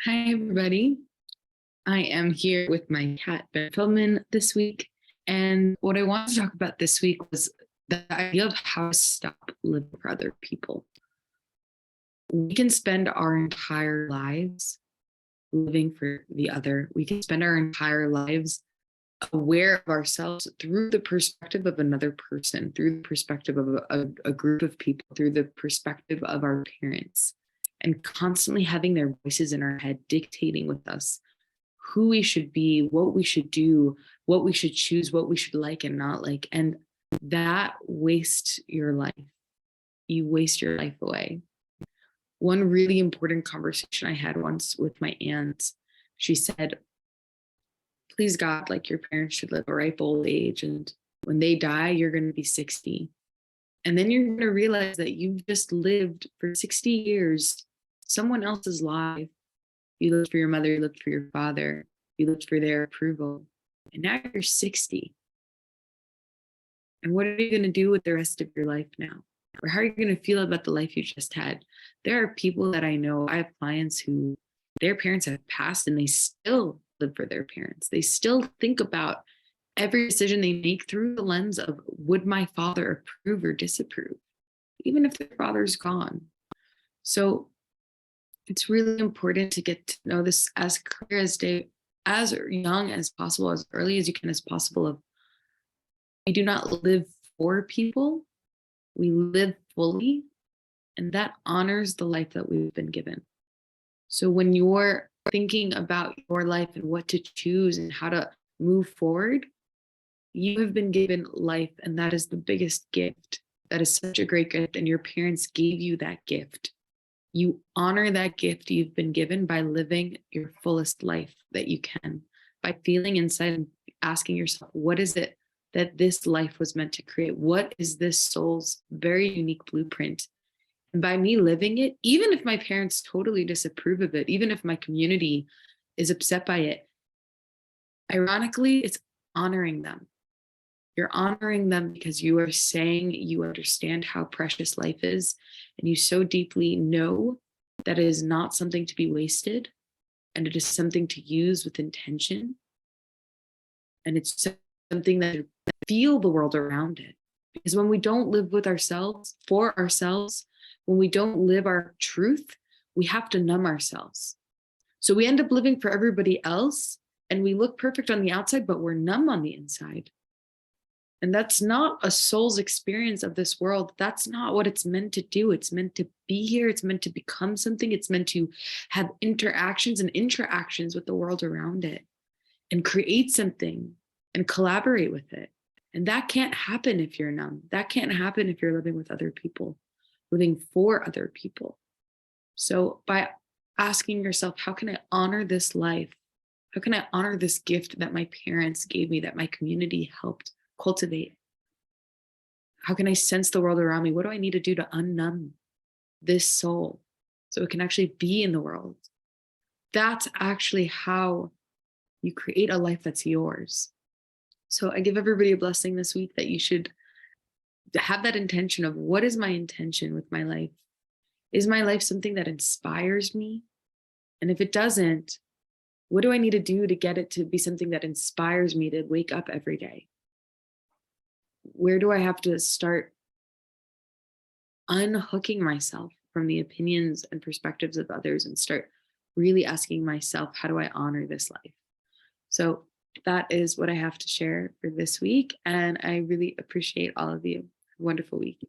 Hi, everybody. I am here with my cat, Ben Feldman, this week. And what I wanted to talk about this week was the idea of how to stop living for other people. We can spend our entire lives living for the other. We can spend our entire lives aware of ourselves through the perspective of another person, through the perspective of a group of people, through the perspective of our parents, and constantly having their voices in our head dictating with us who we should be, what we should do, what we should choose, what we should like and not like. And that wastes your life. You waste your life away. One really important conversation I had once with my aunt, she said, please God, like your parents should live a ripe old age. And when they die, you're going to be 60. And then you're going to realize that you've just lived for 60 years someone else's life. You lived for your mother, you lived for your father, you lived for their approval. And now you're 60. And what are you going to do with the rest of your life now? Or how are you going to feel about the life you just had? There are people that I know, I have clients who their parents have passed and they still live for their parents. They still think about every decision they make through the lens of would my father approve or disapprove, even if their father's gone. So it's really important to get to know this as clear as day, as young as possible, as early as you can as possible. Of we do not live for people, we live fully, and that honors the life that we've been given. So when you're thinking about your life and what to choose and how to move forward, you have been given life, and that is the biggest gift. That is such a great gift, and your parents gave you that gift. You honor that gift you've been given by living your fullest life that you can, by feeling inside and asking yourself, what is it that this life was meant to create? What is this soul's very unique blueprint? And by me living it, even if my parents totally disapprove of it, even if my community is upset by it, ironically, it's honoring them. You're honoring them because you are saying you understand how precious life is, and you so deeply know that it is not something to be wasted, and it is something to use with intention. And it's something that feel the world around it. Because when we don't live with ourselves, for ourselves, when we don't live our truth, we have to numb ourselves. So we end up living for everybody else, and we look perfect on the outside, but we're numb on the inside. And that's not a soul's experience of this world. That's not what it's meant to do. It's meant to be here. It's meant to become something. It's meant to have interactions and interactions with the world around it and create something and collaborate with it. And that can't happen if you're numb. That can't happen if you're living with other people, living for other people. So by asking yourself, how can I honor this life? How can I honor this gift that my parents gave me, that my community helped cultivate? How can I sense the world around me? What do I need to do to unnumb this soul so it can actually be in the world? That's actually how you create a life that's yours. So I give everybody a blessing this week that you should have that intention of what is my intention with my life? Is my life something that inspires me? And if it doesn't, what do I need to do to get it to be something that inspires me to wake up every day? Where do I have to start unhooking myself from the opinions and perspectives of others and start really asking myself, how do I honor this life? So that is what I have to share for this week. And I really appreciate all of you. Wonderful week.